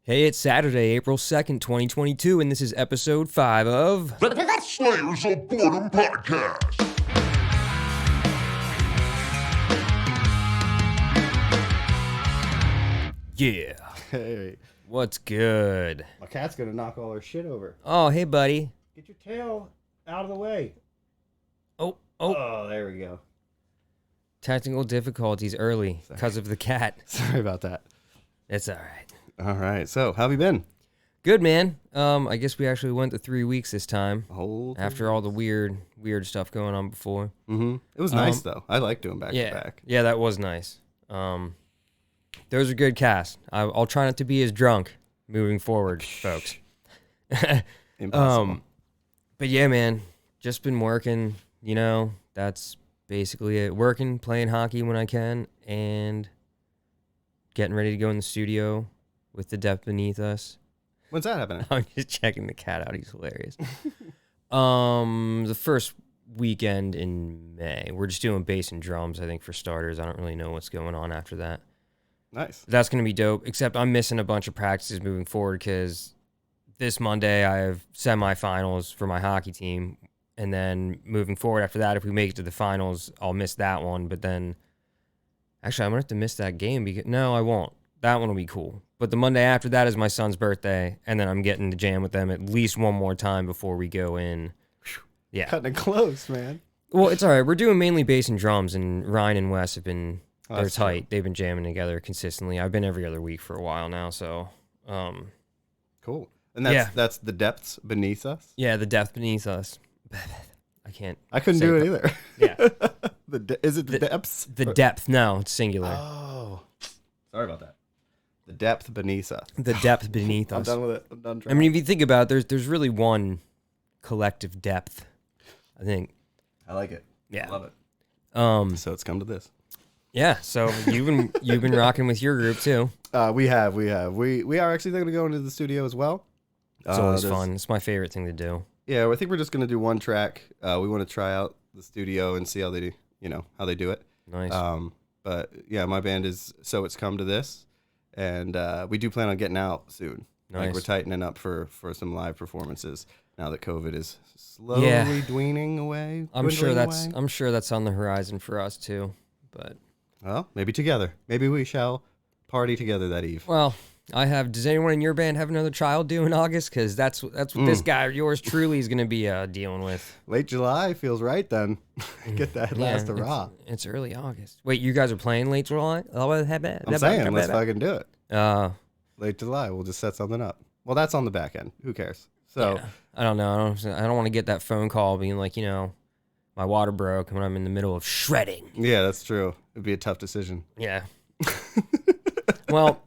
Hey, it's Saturday, April 2nd, 2022, and this is episode 5 of... The Slayers of Boredom Podcast. Yeah. Hey, What's good? my cat's gonna knock all her shit over. Oh, hey, buddy. Get your tail out of the way. Oh. Oh, there we go. Technical difficulties early because of the cat. Sorry about that. It's all right. All right, so how have you been? Good, man. I guess we actually went to 3 weeks this time. Whole After all the weird stuff going on before. Mm-hmm. It was nice though. I like doing back to back. Yeah, that was nice. Those are good casts. I'll try not to be as drunk moving forward, folks. Impossible. But yeah, man, just been working. You know, that's basically it. Working, playing hockey when I can, and getting ready to go in the studio with the depth beneath us. When's that happening? I'm just checking the cat out. He's hilarious. The first weekend in May. We're just doing bass and drums, I think, for starters. I don't really know what's going on after that. Nice. That's going to be dope, except I'm missing a bunch of practices moving forward because this Monday I have semifinals for my hockey team. And then moving forward after that, if we make it to the finals, I'll miss that one. But then, actually, I'm going to have to miss that game. No, I won't. That one will be cool. But the Monday after that is my son's birthday. And then I'm getting to jam with them at least one more time before we go in. Yeah. Cutting it close, man. Well, it's all right. We're doing mainly bass and drums. And Ryan and Wes have been... They're tight. Cool. They've been jamming together consistently. I've been every other week for a while now, so Cool. And that's the depths beneath us. yeah, the depth beneath us. I couldn't say do it the- either. Yeah. Is it the depths? The depth, no, it's singular. Oh, sorry about that. The depth beneath us. The depth beneath I'm us. done with it. I'm done. I mean, if you think about it, there's really one collective depth, I think. I like it. Yeah. I love it. So it's come to this. Yeah, so you've been rocking with your group too. We have. We are actually going to go into the studio as well. It's always fun. It's my favorite thing to do. Yeah, I think we're just going to do one track. We want to try out the studio and see how they do, how they do it. Nice. But yeah, my band is So It's Come to This, and we do plan on getting out soon. Nice. Like we're tightening up for some live performances now that COVID is slowly dwindling away. I'm sure that's on the horizon for us too. But well, maybe together. Maybe we shall party together that eve. well, does anyone in your band have another child due in August? Because that's what this guy, yours truly, is going to be dealing with. Late July feels right then. Get that last hurrah. It's early August. Wait, you guys are playing late July? I'm saying, let's fucking do it. Late July, we'll just set something up. Well, that's on the back end. Who cares? So yeah, I don't know. I don't want to get that phone call being like, my water broke when I'm in the middle of shredding. yeah, that's true. It'd be a tough decision. Yeah. Well,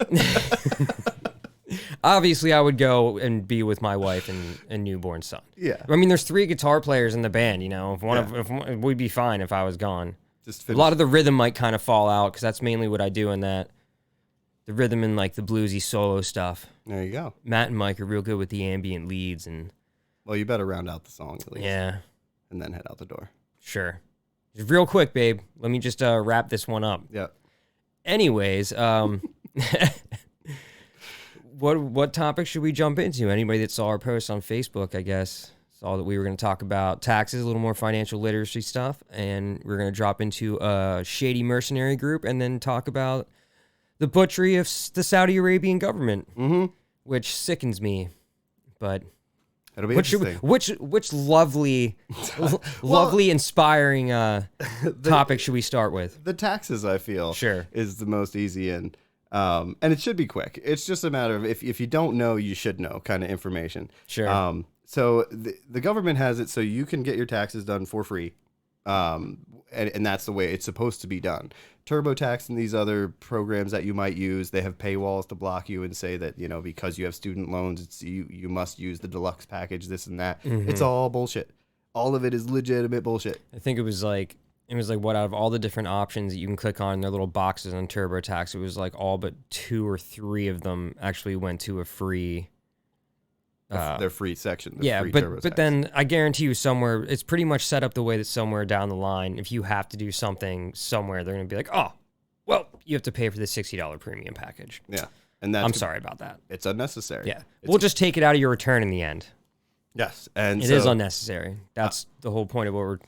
obviously I would go and be with my wife and newborn son. Yeah. I mean, there's 3 guitar players in the band, if we'd be fine if I was gone. Just A lot of the rhythm might kind of fall out because that's mainly what I do in that. The rhythm and like the bluesy solo stuff. There you go. Matt and Mike are real good with the ambient leads and Well, you better round out the song at least. yeah, And then head out the door. sure. Just real quick, babe. Let me just wrap this one up. Yeah. Anyways, what topic should we jump into? Anybody that saw our post on Facebook, I guess, saw that we were going to talk about taxes, a little more financial literacy stuff, and we're going to drop into a shady mercenary group and then talk about the butchery of the Saudi Arabian government, which sickens me. But It'll be interesting. which lovely, inspiring topic should we start with? The taxes, I feel, Sure. is the most easy and it should be quick. It's just a matter of if you don't know, you should know kind of information. Sure. So the government has it so you can get your taxes done for free. And that's the way it's supposed to be done. TurboTax and these other programs that you might use, they have paywalls to block you and say that, because you have student loans, it's you must use the deluxe package, this and that. It's all bullshit. All of it is legitimate bullshit. I think it was like what, out of all the different options that you can click on in their little boxes on TurboTax, it was like all but 2 or 3 of them actually went to a free. Their free section. Yeah, free but TurboTax. then I guarantee you somewhere, it's pretty much set up the way that somewhere down the line, if you have to do something somewhere, they're going to be like, oh, well, you have to pay for the $60 premium package. Yeah. And I'm sorry about that. It's unnecessary. Yeah. We'll just take it out of your return in the end. Yes. And it is unnecessary. That's the whole point of what we're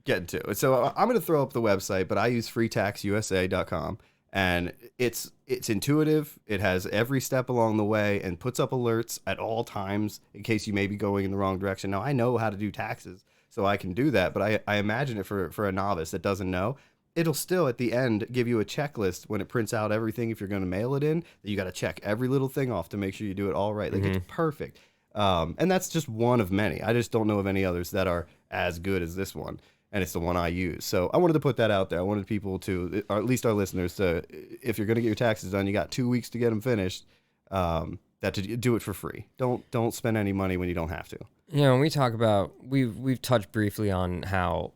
getting to. So I'm going to throw up the website, but I use freetaxusa.com. And it's intuitive. It has every step along the way and puts up alerts at all times in case you may be going in the wrong direction. Now, I know how to do taxes, so I can do that, but I imagine it for a novice that doesn't know. It'll still, at the end, give you a checklist when it prints out everything. If you're going to mail it in, that you got to check every little thing off to make sure you do it all right. Like, it's perfect. And that's just one of many. I just don't know of any others that are as good as this one. And it's the one I use. So I wanted to put that out there. I wanted people to, or at least our listeners, to, if you're going to get your taxes done, you got 2 weeks to get them finished, that to do it for free. Don't spend any money when you don't have to. You know, when we talk about, we've touched briefly on how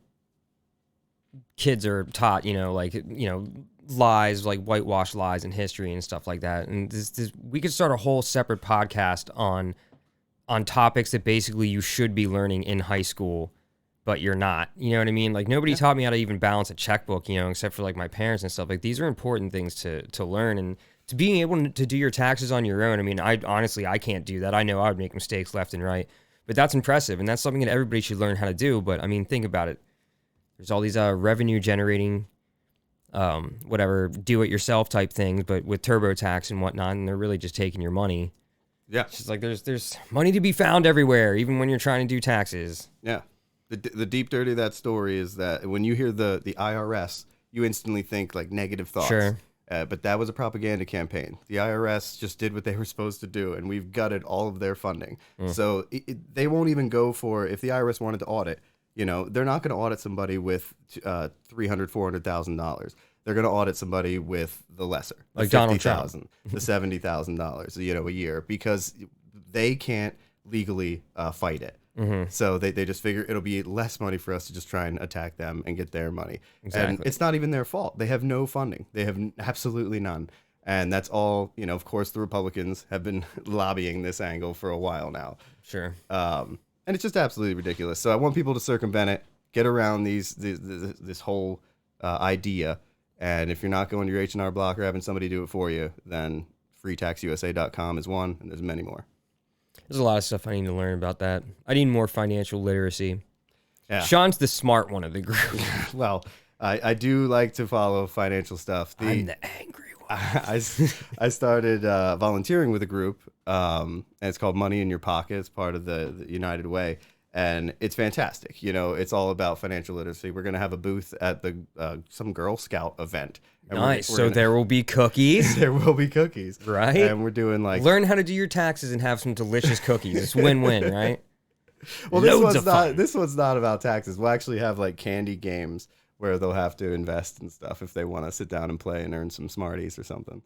kids are taught, lies, like whitewash lies in history and stuff like that. And we could start a whole separate podcast on topics that basically you should be learning in high school, but you're not. You know what I mean? Like, nobody taught me how to even balance a checkbook, except for like my parents and stuff. Like, these are important things to learn, and to being able to do your taxes on your own. I mean, I can't do that. I know I would make mistakes left and right, but that's impressive, and that's something that everybody should learn how to do. But I mean, think about it. There's all these revenue generating, do-it-yourself type things, but with TurboTax and whatnot, and they're really just taking your money. Yeah, it's just like there's money to be found everywhere, even when you're trying to do taxes. Yeah. The deep dirty of that story is that when you hear the IRS, you instantly think like negative thoughts. Sure. But that was a propaganda campaign. The IRS just did what they were supposed to do, and we've gutted all of their funding. So they won't even go for, if the IRS wanted to audit, they're not going to audit somebody with $300,000, $400,000. They're going to audit somebody with the lesser, the like Donald Trump, the $70,000, a year, because they can't legally fight it. So they just figure it'll be less money for us to just try and attack them and get their money. Exactly. And it's not even their fault. They have no funding. They have absolutely none. And that's all, of course, the Republicans have been lobbying this angle for a while now. Sure. And it's just absolutely ridiculous. So I want people to circumvent it, get around this whole idea. And if you're not going to your H&R Block or having somebody do it for you, then freetaxusa.com is one, and there's many more. There's a lot of stuff I need to learn about that. I need more financial literacy. Yeah. Sean's the smart one of the group. Well, I do like to follow financial stuff. I'm the angry one. I started volunteering with a group, and it's called Money in Your Pocket. It's part of the United Way, and it's fantastic. It's all about financial literacy. We're going to have a booth at the some Girl Scout event. Nice. So there will be cookies. There will be cookies. Right. And we're doing like... Learn how to do your taxes and have some delicious cookies. It's win-win, right? Well, this one's not about taxes. We'll actually have like candy games where they'll have to invest and stuff if they want to sit down and play and earn some Smarties or something.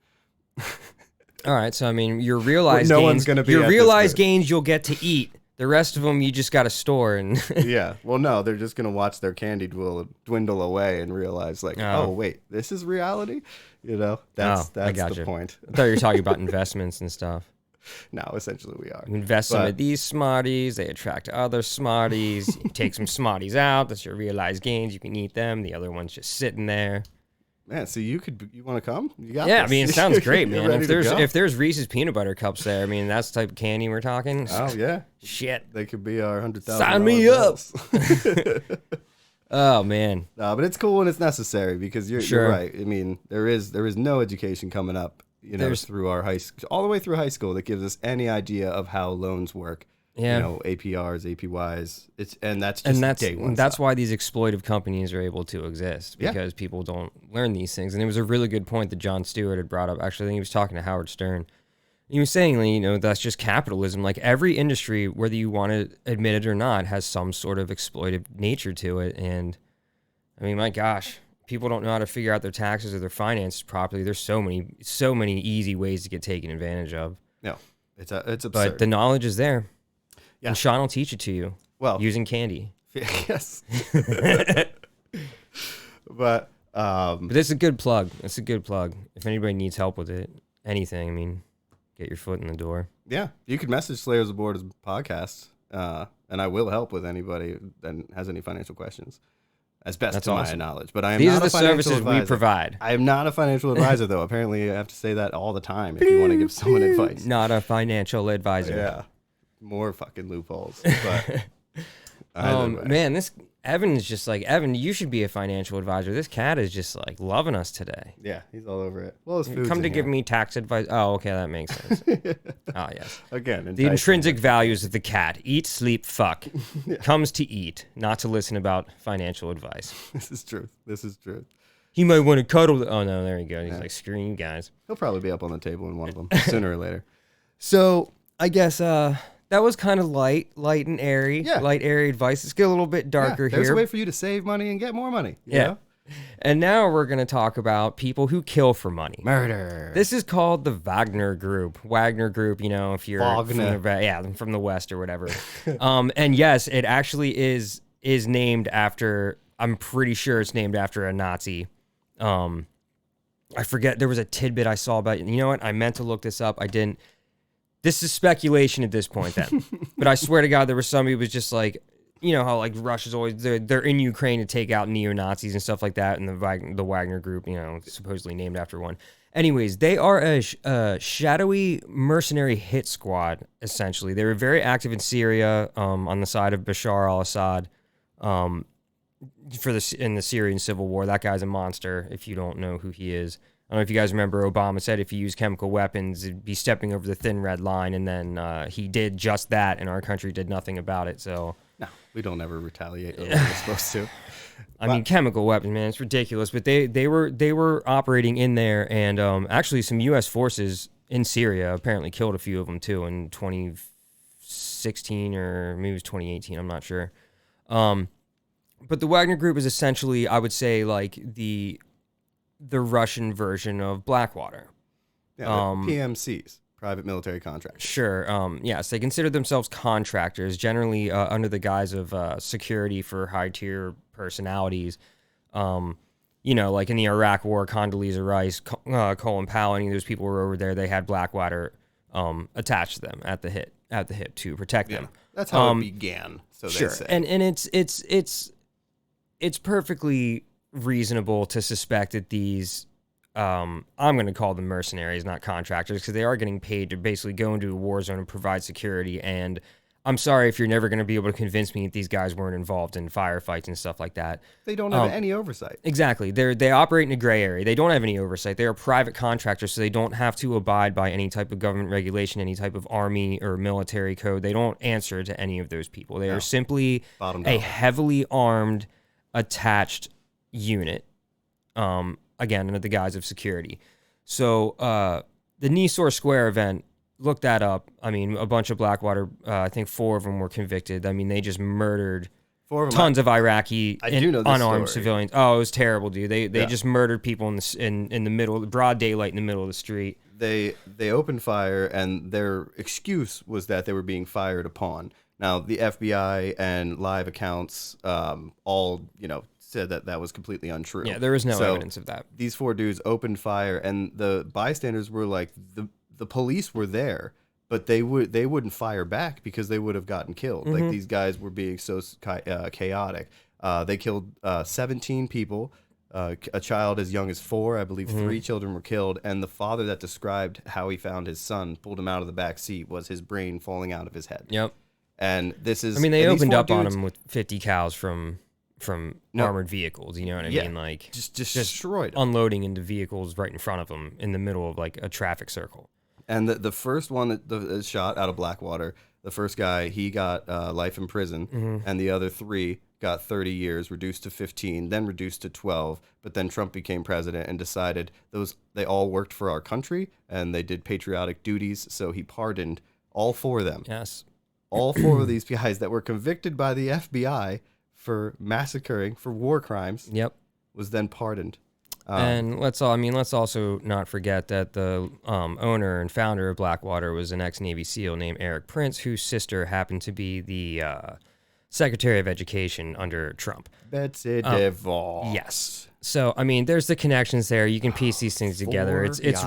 All right. So, I mean, your realized gains... one's going to be your realized gains you'll get to eat. The rest of them you just got to store. And yeah. Well, no, they're just going to watch their candy dwindle away and realize like, oh, wait, this is reality? That's the point. I thought you were talking about investments and stuff. No, essentially we are. You invest some of these Smarties. They attract other Smarties. You take some Smarties out. That's your realized gains. You can eat them. The other one's just sitting there. Man, so you want to come? You got this. I mean, it sounds great, man. If there's Reese's peanut butter cups there, I mean, that's the type of candy we're talking. Oh yeah, shit. They could be our $100,000. Sign me up. Oh man. No, but it's cool and it's necessary because you're right. I mean, there is no education coming up, through our all the way through high school that gives us any idea of how loans work. Yeah. APRs, APYs. That's why these exploitive companies are able to exist, because people don't learn these things. And it was a really good point that Jon Stewart had brought up. Actually, I think he was talking to Howard Stern. He was saying, that's just capitalism. Like every industry, whether you want to admit it or not, has some sort of exploitive nature to it. And I mean, my gosh, people don't know how to figure out their taxes or their finances properly. There's so many easy ways to get taken advantage of. No, it's absurd. But the knowledge is there. Yeah. And Sean will teach it to you. Well, using candy. Yes. But it's a good plug. It's a good plug. If anybody needs help with it, anything, I mean, get your foot in the door. Yeah. You could message Slayers Aboard as podcast, and I will help with anybody that has any financial questions. as best That's to awesome. my knowledge. But I am These not are a the financial services advisor. we provide. I am not a financial advisor, though. Apparently, I have to say that all the time if you want to give someone advice. Not a financial advisor. Yeah, more fucking loopholes. But either way. Man, this Evan is just like, Evan, you should be a financial advisor. This cat is just like loving us today. Yeah, he's all over it. Well, his food's Come to in give here. me tax advice. Oh, okay, that makes sense. Oh, yes. Again, The enticing. intrinsic values of the cat: eat, sleep, fuck. Comes to eat, not to listen about financial advice. This is truth. This is truth. He might want to cuddle. Oh no, there you go. He's like, screw you guys. He'll probably be up on the table in one of them sooner or later. So I guess that was kind of light and airy. Yeah. Light, airy advice. Let's get a little bit darker There's here. a way for you to save money and get more money. you Yeah. know? And now we're going to talk about people who kill for money. Murder. This is called the Wagner Group. Wagner Group, you know, if you're Wagner. from the West or whatever. And yes, it actually is named after. I'm pretty sure it's named after a Nazi. I forget. There was a tidbit I saw about. You know what? I meant to look this up. I didn't. This is speculation at this point, then. But I swear to God, there was somebody who was just like, you know how like Russia's always they're in Ukraine to take out neo-Nazis and stuff like that, and the Wagner Group, you know, supposedly named after one. Anyways, they are a shadowy mercenary hit squad. Essentially, they were very active in Syria, on the side of Bashar al-Assad, in the Syrian civil war. That guy's a monster. If you don't know who he is, I don't know if you guys remember. Obama said if you use chemical weapons, it'd be stepping over the thin red line, and then he did just that, and our country did nothing about it. So. No, we don't ever retaliate the way we're supposed to. I mean, chemical weapons, man, it's ridiculous. But they were operating in there, and actually some U.S. forces in Syria apparently killed a few of them too in 2016 or maybe it was 2018. I'm not sure. But the Wagner Group is essentially, I would say, like the Russian version of Blackwater. Yeah, PMCs, private military contractors. Sure. Yes, they consider themselves contractors, generally under the guise of security for high-tier personalities. You know, like in the Iraq War, Condoleezza Rice, Colin Powell, any of those people were over there. They had Blackwater attached to them at the hip to protect them. That's how it began. So Sure, they say. and it's perfectly reasonable to suspect that these. I'm going to call them mercenaries, not contractors, because they are getting paid to basically go into a war zone and provide security. And I'm sorry if you're never going to be able to convince me that these guys weren't involved in firefights and stuff like that. They don't have any oversight. Exactly. They operate in a gray area. They don't have any oversight. They are private contractors, so they don't have to abide by any type of government regulation, any type of army or military code. They don't answer to any of those people. They are simply Bottom a dollar. heavily armed, attached unit. Again, under the guise of security. So the Nisor Square event, look that up. I mean, a bunch of Blackwater, I think 4 of them were convicted. I mean, they just murdered tons of Iraqi do know this unarmed story. civilians. Oh, it was terrible, dude. They Yeah. just murdered people in the middle, broad daylight in the middle of the street. They opened fire, and their excuse was that they were being fired upon. Now, the FBI and live accounts all, said that was completely untrue. Yeah, there was no So evidence of that. These 4 dudes opened fire, and the bystanders were like, the police were there, but they wouldn't fire back because they would have gotten killed. Like, these guys were being so chaotic. They killed 17 people, a child as young as 4. I believe 3 children were killed, and the father that described how he found his son, pulled him out of the back seat, was his brain falling out of his head. Yep. And this is. I mean, they and these opened 4 up on dudes him with 50 cows from armored vehicles. You know what I mean? Like just destroyed them. unloading into vehicles right in front of them in the middle of like a traffic circle. And the first one that is shot out of Blackwater, the first guy, he got life in prison, and the other 3 got 30 years, reduced to 15, then reduced to 12. But then Trump became president and decided they all worked for our country and they did patriotic duties, so he pardoned all 4 of them. Yes. All 4 of these guys that were convicted by the FBI for massacring, for war crimes, Yep. was then pardoned. And let's also not forget that the owner and founder of Blackwater was an ex-Navy SEAL named Eric Prince, whose sister happened to be the Secretary of Education under Trump. Betsy DeVos. Yes. So I mean, there's the connections there. You can piece these things together. 4 It's yachts.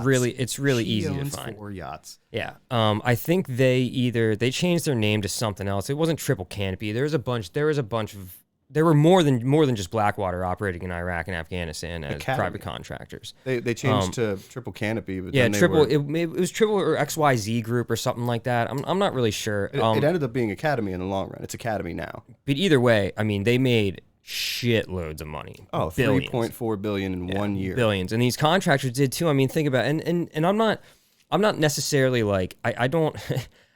really She easy to owns find. 4 yachts. Yeah. I think they changed their name to something else. It wasn't Triple Canopy. There was a bunch there were more than just Blackwater operating in Iraq and Afghanistan as Academy. private contractors. They changed to Triple Canopy, but Yeah, then they triple. were, It was triple or XYZ group or something like that. I'm not really sure. it ended up being Academy in the long run. It's Academy now. But either way, I mean, they made shitloads of money. Oh, billions. 3.4 billion in 1 year. Billions, and these contractors did too. I mean, think about it. And I'm not necessarily like I don't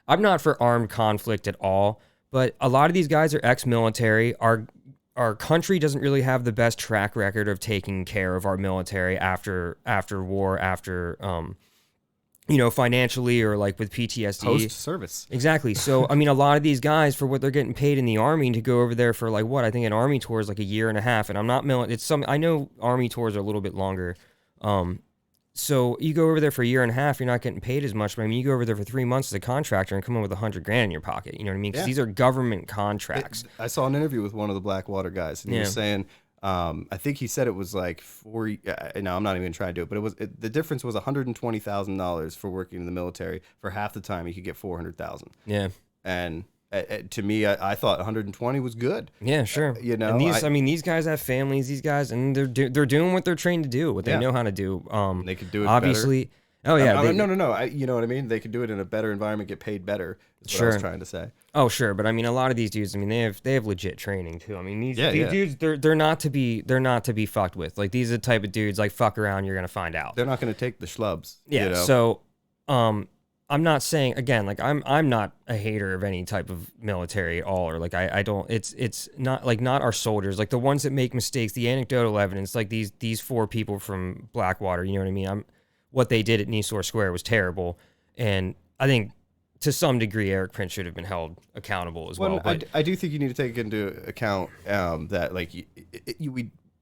I'm not for armed conflict at all. But a lot of these guys are ex-military. Our country doesn't really have the best track record of taking care of our military after war, financially or like with PTSD. Post-service. Exactly. So, I mean, a lot of these guys, for what they're getting paid in the Army to go over there for like what? I think an Army tour is like a year and a half. And I'm not I know Army tours are a little bit longer. So you go over there for a year and a half, you're not getting paid as much. But I mean, you go over there for 3 months as a contractor and come in with $100,000 in your pocket. You know what I mean? Because these are government contracts. I saw an interview with one of the Blackwater guys, and he was saying, I think he said it was like no, I'm not even trying to do it, but the difference was $120,000 for working in the military. For half the time, he could get $400,000. Yeah. And to me, I thought 120 was good. Yeah, sure. And these guys have families. These guys, and they're doing what they're trained to do, what they know how to do. They could do it obviously. Better. Oh yeah. No. You know what I mean? They could do it in a better environment, get paid better. Is what I was trying to say. Oh sure, but I mean, a lot of these dudes, I mean, they have legit training too. I mean, these dudes, they're not to be fucked with. Like these are the type of dudes like fuck around, you're gonna find out. They're not gonna take the schlubs. Yeah. You know? So, I'm not saying again, like I'm not a hater of any type of military at all, or like I don't. It's not like not our soldiers, like the ones that make mistakes. The anecdotal evidence, like these 4 people from Blackwater. You know what I mean? What they did at Nisour Square was terrible, and I think to some degree Eric Prince should have been held accountable as well. But I do think you need to take into account that like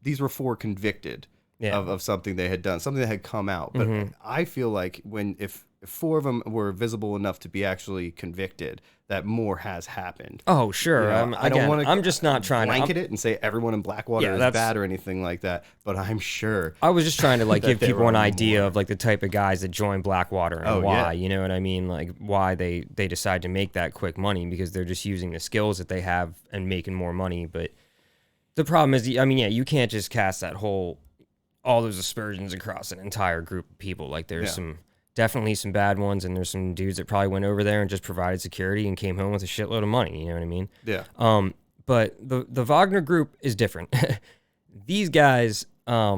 these were 4 convicted of something they had done, something that had come out. But I feel like if 4 of them were visible enough to be actually convicted, that more has happened. Oh, sure. You know, I don't want to. I'm just not trying to blanket it and say everyone in Blackwater is bad or anything like that. But I'm sure. I was just trying to like give people an idea of like the type of guys that join Blackwater and why. Yeah. You know what I mean? Like why they decide to make that quick money, because they're just using the skills that they have and making more money. But the problem is, I mean, you can't just cast all those aspersions across an entire group of people. Like there's definitely some bad ones, and there's some dudes that probably went over there and just provided security and came home with a shitload of money. You know what I mean? Yeah. But the Wagner group is different. These guys, I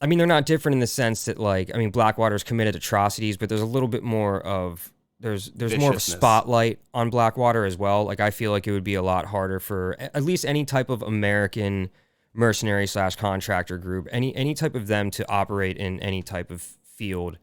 mean, they're not different in the sense that like, I mean, Blackwater's committed atrocities, but there's a little bit more of there's more of a spotlight on Blackwater as well. Like I feel like it would be a lot harder for at least any type of American mercenary / contractor group, any type of them to operate in any type of field,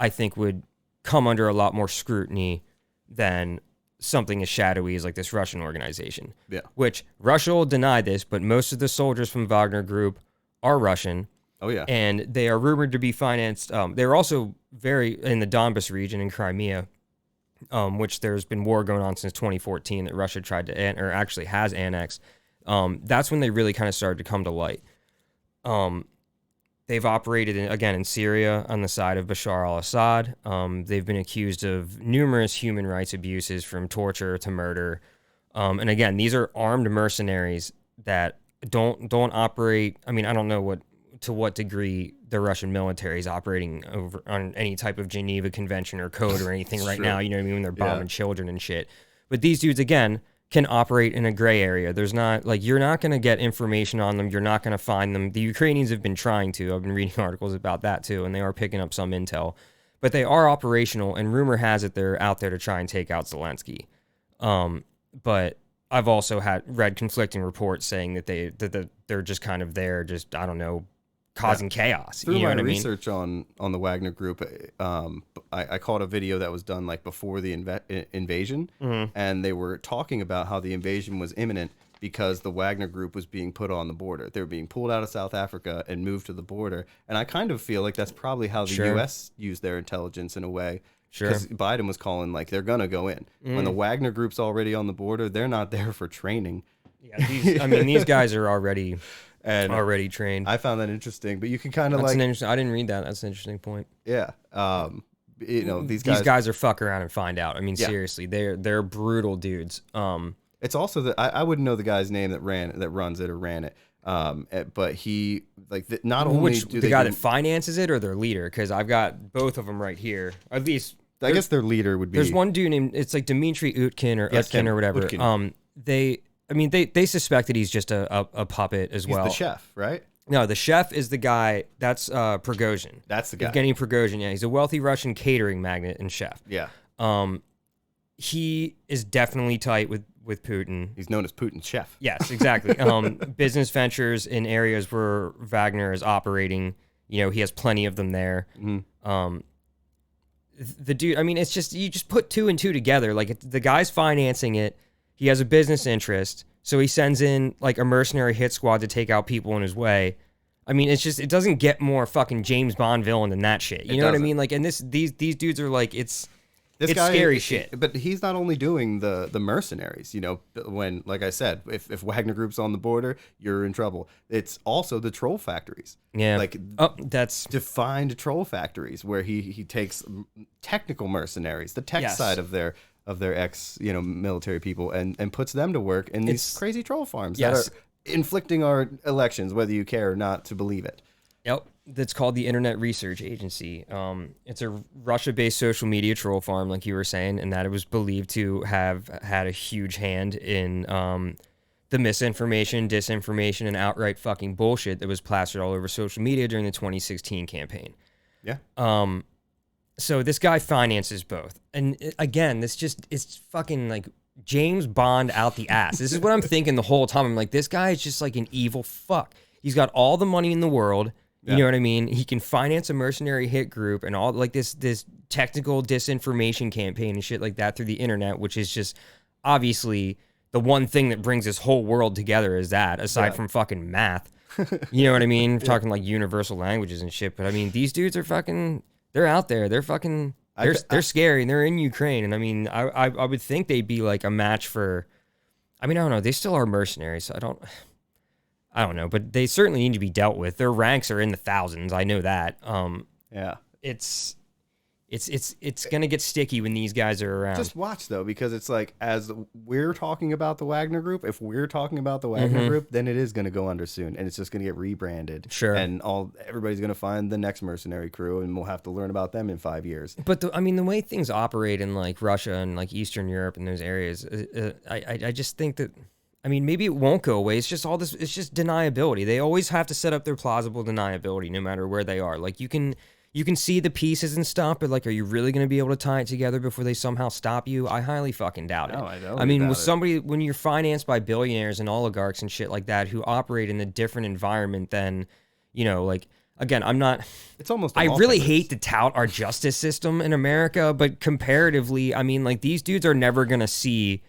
I think would come under a lot more scrutiny than something as shadowy as like this Russian organization. Yeah. Which Russia will deny this, but most of the soldiers from Wagner Group are Russian. Oh yeah. And they are rumored to be financed. They're also very in the Donbas region in Crimea, which there's been war going on since 2014 that Russia tried to or actually has annexed. That's when they really kind of started to come to light. They've operated, in Syria on the side of Bashar al-Assad. They've been accused of numerous human rights abuses, from torture to murder. And again, these are armed mercenaries that don't operate. I mean, I don't know to what degree the Russian military is operating over on any type of Geneva Convention or code or anything right now. You know what I mean? When they're bombing children and shit. But these dudes, again, can operate in a gray area. There's not like, you're not going to get information on them. You're not going to find them. The Ukrainians have been trying to. I've been reading articles about that too, and they are picking up some intel. But they are operational, and rumor has it they're out there to try and take out Zelensky. But I've also read conflicting reports saying that they're just kind of there, just, I don't know, causing chaos. Through you know my what I mean? research on the Wagner Group, I caught a video that was done like before the invasion, and they were talking about how the invasion was imminent because the Wagner Group was being put on the border. They were being pulled out of South Africa and moved to the border, and I kind of feel like that's probably how the U.S. used their intelligence in a way. Sure. Because Biden was calling like they're gonna go in. When the Wagner Group's already on the border, they're not there for training. Yeah, these guys are already trained. I found that interesting, but you can kind of I didn't read that. That's an interesting point. Yeah. These guys are fuck around and find out. I mean, seriously, they're brutal dudes. It's also that I wouldn't know the guy's name that runs it or ran it. But he not only do the they guy do, that finances it or their leader, because I've got both of them right here. At least I guess their leader would be. There's one dude named it's like Dmitry Utkin or Utkin or whatever. Utkin. They suspect that he's just a puppet as well. He's the chef, right? No, the chef is the guy. That's Prigozhin. That's the guy. Evgeny Prigozhin. Yeah, he's a wealthy Russian catering magnate and chef. Yeah. He is definitely tight with Putin. He's known as Putin's chef. Yes, exactly. Business ventures in areas where Wagner is operating. You know, he has plenty of them there. Mm-hmm. The dude, I mean, it's just, you just put two and two together. Like, the guy's financing it. He has a business interest. So he sends in, like, a mercenary hit squad to take out people in his way. I mean, it's just, it doesn't get more fucking James Bond villain than that shit. You know what I mean? Like, and these dudes are like, it's scary shit. But he's not only doing the mercenaries, you know, when, like I said, if Wagner Group's on the border, you're in trouble. It's also the troll factories. Yeah. Like, that's defined troll factories where he takes technical mercenaries, the tech side of their military people, and puts them to work in these crazy troll farms that are inflicting our elections, whether you care or not to believe it. Yep. That's called the Internet Research Agency. It's a Russia-based social media troll farm, like you were saying, and that it was believed to have had a huge hand in the misinformation, disinformation, and outright fucking bullshit that was plastered all over social media during the 2016 campaign. Yeah. So this guy finances both. And again, it's fucking like James Bond out the ass. This is what I'm thinking the whole time. I'm like, this guy is just like an evil fuck. He's got all the money in the world. You know what I mean? He can finance a mercenary hit group and all like this technical disinformation campaign and shit like that through the internet, which is just obviously the one thing that brings this whole world together is that, aside from fucking math. You know what I mean? We're talking like universal languages and shit. But I mean, these dudes are fucking, they're out there. They're fucking, they're scary and they're in Ukraine. And I mean, I would think they'd be like a match for, I mean, I don't know. They still are mercenaries. So I don't know, but they certainly need to be dealt with. Their ranks are in the thousands. I know that. Yeah. It's gonna get sticky when these guys are around. Just watch though, because it's like, as we're talking about the Wagner Group, if we're talking about the Wagner Group, then it is gonna go under soon, and it's just gonna get rebranded. Sure. And everybody's gonna find the next mercenary crew, and we'll have to learn about them in 5 years. But the way things operate in like Russia and like Eastern Europe and those areas, I just think that. I mean, maybe it won't go away. It's just all this. It's just deniability. They always have to set up their plausible deniability, no matter where they are. Like you can see the pieces and stuff, but like, are you really going to be able to tie it together before they somehow stop you? I highly fucking doubt it. No, I don't. I mean, when you're financed by billionaires and oligarchs and shit like that who operate in a different environment than, you know, like. Again, I'm not. It's almost. I really hate to tout our justice system in America, but comparatively, I mean, like these dudes are never going to see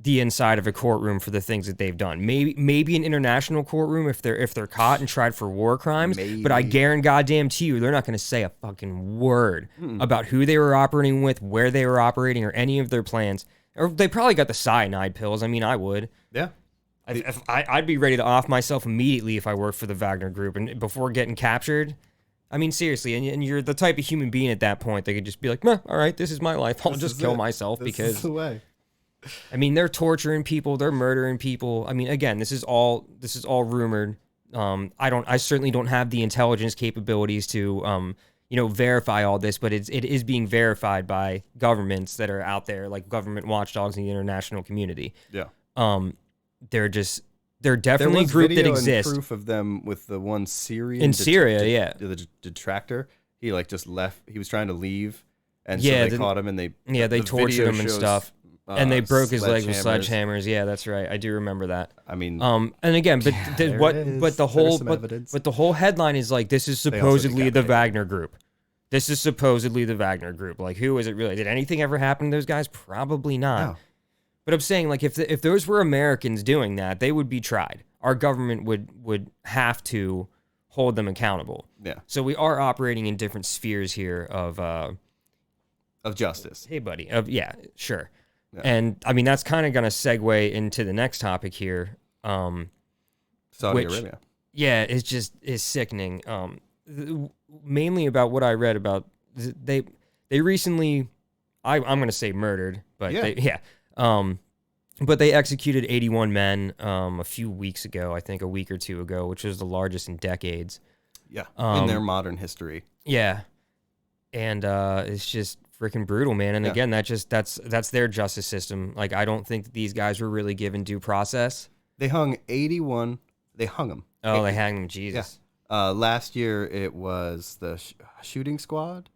the inside of a courtroom for the things that they've done. Maybe an international courtroom if they're caught and tried for war crimes. Maybe. But I guarantee you, they're not going to say a fucking word about who they were operating with, where they were operating, or any of their plans. Or they probably got the cyanide pills. I mean, I would. Yeah. I'd be ready to off myself immediately if I worked for the Wagner Group and before getting captured. I mean, seriously, and you're the type of human being at that point that could just be like, all right, this is my life. I'll just kill myself because. This is the way. I mean, they're torturing people, they're murdering people. I mean, again, this is all rumored. I certainly don't have the intelligence capabilities to verify all this, but it is being verified by governments that are out there, like government watchdogs in the international community. Yeah. They're definitely a group that exists. Proof of them with the one Syrian in Syria, the detractor. He like just left. He was trying to leave, and so they caught him and they tortured him and stuff. And they broke his leg with sledgehammers. Yeah, that's right. I do remember that. I mean, and again, but the whole headline is like, this is supposedly the Wagner Group. This is supposedly the Wagner Group. Like, who is it really? Did anything ever happen to those guys? Probably not. No. But I'm saying, like, if those were Americans doing that, they would be tried. Our government would have to hold them accountable. Yeah. So we are operating in different spheres here of justice. Hey, buddy. Yeah, sure. Yeah. And I mean, that's kind of going to segue into the next topic here. Saudi Arabia. Yeah, it's sickening. Mainly about what I read about they recently, I'm going to say murdered, but But they executed 81 men a few weeks ago, I think a week or two ago, which was the largest in decades. Yeah, in their modern history. Yeah, and it's just freaking brutal, man. And again, that's their justice system. Like, I don't think these guys were really given due process. They hung 81. They hung them. Oh, they hanged them. Jesus. Yeah. Last year it was the shooting squad.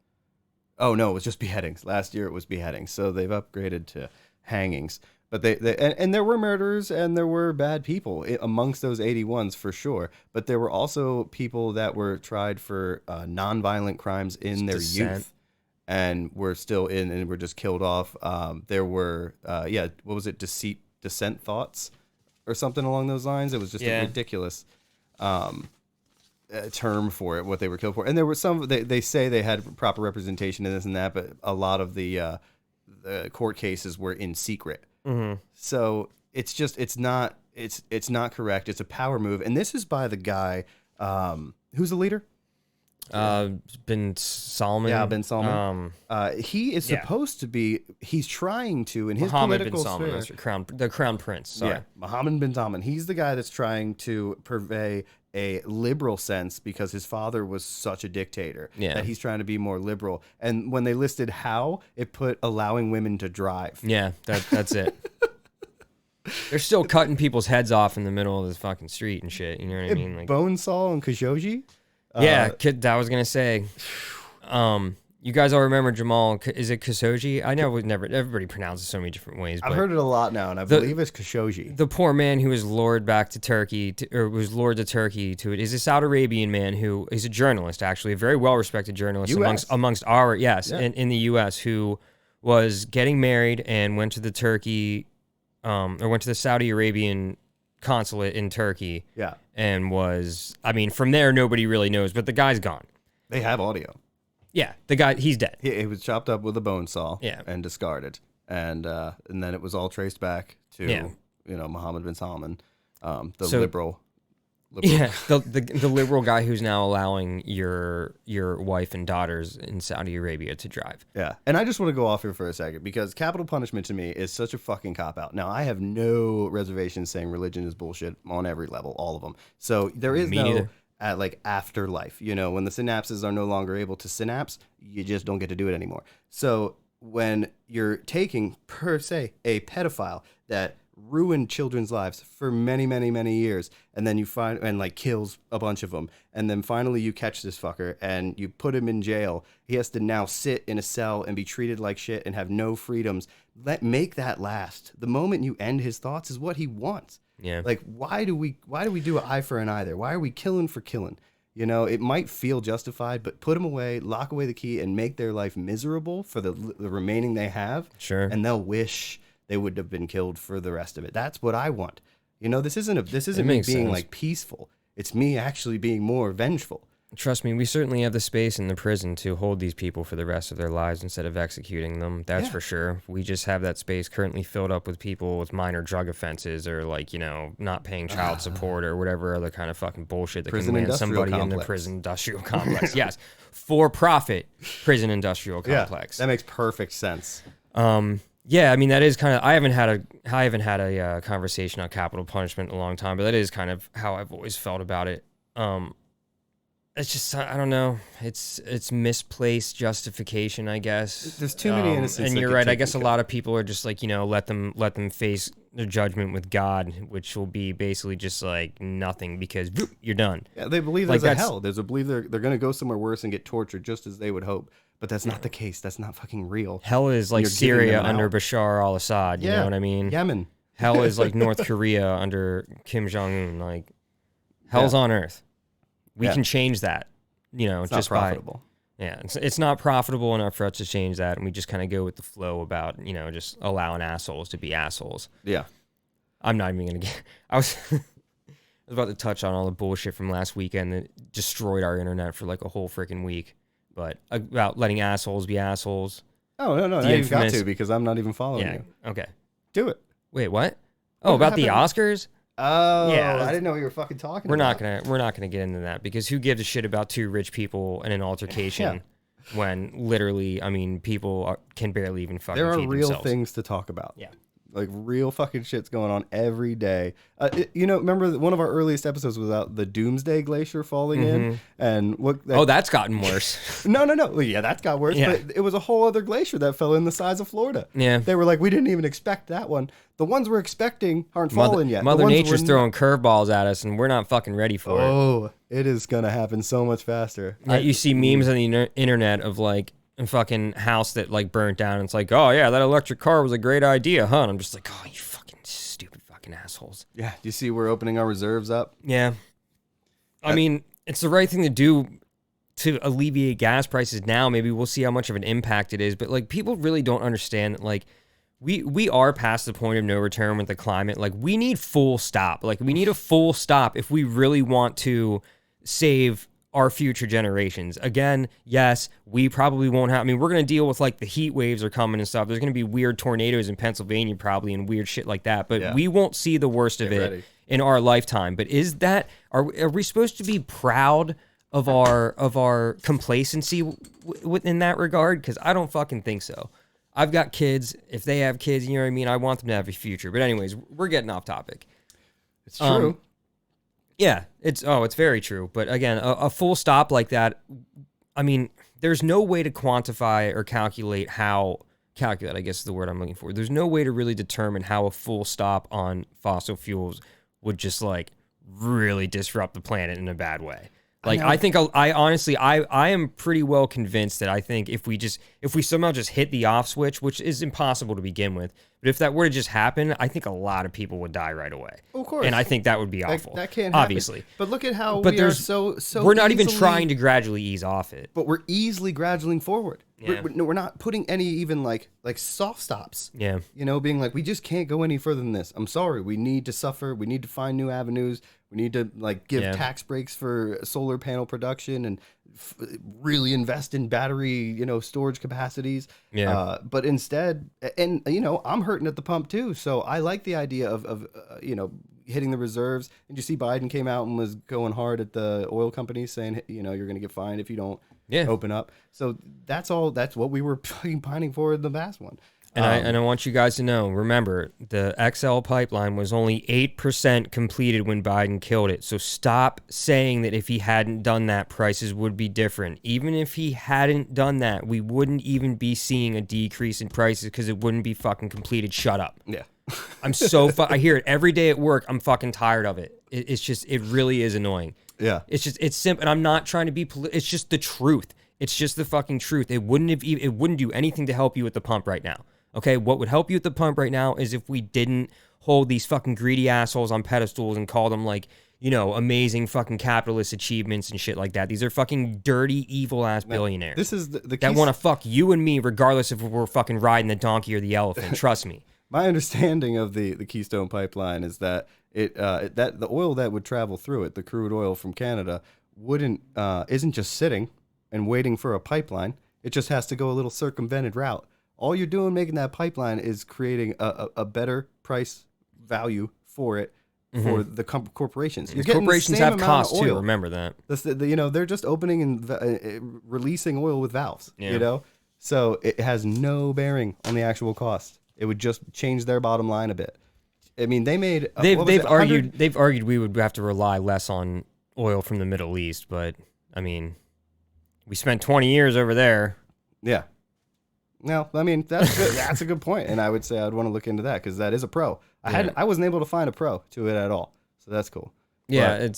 Oh no, it was just beheadings. Last year it was beheadings. So they've upgraded to hangings. But and there were murderers and there were bad people amongst those 81s for sure. But there were also people that were tried for nonviolent crimes in their youth and were still in and were just killed off. There were, what was it? Dissent thoughts or something along those lines. It was just a ridiculous term for it, what they were killed for. And there were some, they say they had proper representation in this and that, but a lot of the court cases were in secret. Mm-hmm. So it's not correct. It's a power move, and this is by the guy who's the leader. Bin Salman. Yeah, Bin Salman. He is supposed to be. He's trying to in his Mohammed political bin Salman, sphere. the crown prince. Sorry. Yeah, Mohammed bin Salman. He's the guy that's trying to purvey a liberal sense because his father was such a dictator that he's trying to be more liberal. And when they listed how, it put allowing women to drive. Yeah, that's it. They're still cutting people's heads off in the middle of the fuking street and shit. You know what I mean? Like Bonesaw and Khashoggi. Yeah, that was gonna say. You guys all remember Jamal? Is it Khashoggi? I know everybody pronounces so many different ways. I've heard it a lot now, and I believe it's Khashoggi. The poor man who was lured back to Turkey, or was lured to Turkey to it, is a Saudi Arabian man who is a journalist, actually, a very well-respected journalist amongst our in the U.S. who was getting married and went to the Saudi Arabian consulate in Turkey. Yeah, and from there nobody really knows, but the guy's gone. They have audio. Yeah, the guy, he's dead. He was chopped up with a bone saw and discarded. And then it was all traced back to, Mohammed bin Salman, liberal. Yeah, the liberal guy who's now allowing your wife and daughters in Saudi Arabia to drive. Yeah, and I just want to go off here for a second because capital punishment to me is such a fucking cop-out. Now, I have no reservations saying religion is bullshit on every level, all of them. So there is no... at like afterlife, when the synapses are no longer able to synapse, you just don't get to do it anymore. So when you're taking, per se, a pedophile that ruined children's lives for many, many, many years, and then you find and like kills a bunch of them, and then finally you catch this fucker and you put him in jail, he has to now sit in a cell and be treated like shit and have no freedoms. Make that last. The moment you end his thoughts is what he wants. Yeah. Like, why do we do an eye for an eye there? Why are we killing for killing? It might feel justified, but put them away, lock away the key, and make their life miserable for the remaining they have. Sure. And they'll wish they would have been killed for the rest of it. That's what I want. This isn't me being like peaceful. It's me actually being more vengeful. Trust me, we certainly have the space in the prison to hold these people for the rest of their lives instead of executing them. That's for sure. We just have that space currently filled up with people with minor drug offenses or not paying child support or whatever other kind of fucking bullshit that can land somebody in the prison industrial complex. Yes. For-profit prison industrial complex. That makes perfect sense. Yeah, I mean that is kind of. I haven't had a conversation on capital punishment in a long time, but that is kind of how I've always felt about it. It's just I don't know. It's misplaced justification, I guess. There's too many innocents. And you're right. I guess a lot of people are just like let them face their judgment with God, which will be basically just like nothing because you're done. Yeah, they believe there's a hell. There's a belief they're going to go somewhere worse and get tortured just as they would hope. But that's not the case. That's not fucking real. Hell is like Syria under Bashar al-Assad. You know what I mean? Yemen. Hell is like North Korea under Kim Jong-un. Like hell's on earth. We can change that. It's just not profitable. It's not profitable enough for us to change that, and we just kind of go with the flow about just allowing assholes to be assholes. Yeah. I'm not even gonna get. I was about to touch on all the bullshit from last weekend that destroyed our internet for like a whole freaking week. But about letting assholes be assholes. Oh, no. Now you've got to because I'm not even following you. Okay. Do it. Wait, what? Oh, about the Oscars? Oh, yeah. I didn't know what you were fucking talking about. We're not gonna get into that because who gives a shit about two rich people and an altercation when literally, people can barely even fucking feed themselves. There are real things to talk about. Yeah. Like real fucking shit's going on every day. Remember one of our earliest episodes was about the Doomsday Glacier falling in, and that's gotten worse. No. Well, yeah, that's got worse. Yeah. But it was a whole other glacier that fell in the size of Florida. Yeah. They were like, we didn't even expect that one. The ones we're expecting aren't falling yet. Mother Nature's throwing curveballs at us, and we're not fucking ready for it. Oh, it is gonna happen so much faster. Yeah, you see memes on the internet of like a fucking house that like burnt down. And it's like, oh yeah, that electric car was a great idea, huh? And I'm just like, oh, you fucking stupid fucking assholes. Yeah. Do you see we're opening our reserves up? Yeah. I mean, it's the right thing to do to alleviate gas prices now. Maybe we'll see how much of an impact it is. But like, people really don't understand that like we are past the point of no return with the climate. Like, we need full stop. Like, we need a full stop if we really want to save our future generations. Again, yes, we probably won't have, I mean, we're going to deal with like the heat waves are coming and stuff. There's going to be weird tornadoes in Pennsylvania probably and weird shit like that, but we won't see the worst of it in our lifetime. But are we supposed to be proud of our complacency in that regard? Because I don't fucking think so. I've got kids. If they have kids, you know what I mean? I want them to have a future. But anyways, we're getting off topic. It's true. Yeah, it's very true. But again, a full stop like that, I mean, there's no way to quantify or calculate, I guess is the word I'm looking for. There's no way to really determine how a full stop on fossil fuels would just like really disrupt the planet in a bad way. Like, I honestly, I am pretty well convinced that I think if we somehow just hit the off switch, which is impossible to begin with, but if that were to just happen, I think a lot of people would die right away. Of course. And I think that would be awful. That can't happen. Obviously. But look at how we are so we're not even trying to gradually ease off it. But we're easily gradually forward. Yeah. We're not putting any even like soft stops. Yeah. Being like, we just can't go any further than this. I'm sorry. We need to suffer. We need to find new avenues. We need to like give tax breaks for solar panel production and really invest in battery, storage capacities. Yeah. But instead, and I'm hurting at the pump too. So I like the idea of hitting the reserves. And you see Biden came out and was going hard at the oil companies saying, you're going to get fined if you don't open up. So that's what we were pining for in the last one. And I want you guys to know, remember, the XL pipeline was only 8% completed when Biden killed it. So stop saying that if he hadn't done that, prices would be different. Even if he hadn't done that, we wouldn't even be seeing a decrease in prices because it wouldn't be fucking completed. Shut up. Yeah. I'm so I hear it every day at work. I'm fucking tired of it. It's just, it really is annoying. Yeah. It's simple. And I'm not trying to be it's just the truth. It's just the fucking truth. It wouldn't do anything to help you at the pump right now. Okay, what would help you at the pump right now is if we didn't hold these fucking greedy assholes on pedestals and call them like, amazing fucking capitalist achievements and shit like that. These are fucking dirty, evil ass billionaires. This is the that want to fuck you and me regardless if we're fucking riding the donkey or the elephant. Trust me. My understanding of the Keystone Pipeline is that that the oil that would travel through it, the crude oil from Canada, isn't just sitting and waiting for a pipeline. It just has to go a little circumvented route. All you're doing making that pipeline is creating a better price value for it for the corporations. You're getting corporations the same have amount costs of oil. too. Remember that. They're just opening and releasing oil with valves. So it has no bearing on the actual cost. It would just change their bottom line a bit. I mean, they've argued we would have to rely less on oil from the Middle East, but I mean, we spent 20 years over there. Yeah. No, I mean, that's good. That's a good point. And I would say I'd want to look into that because that is a pro. I wasn't able to find a pro to it at all. So that's cool. Yeah,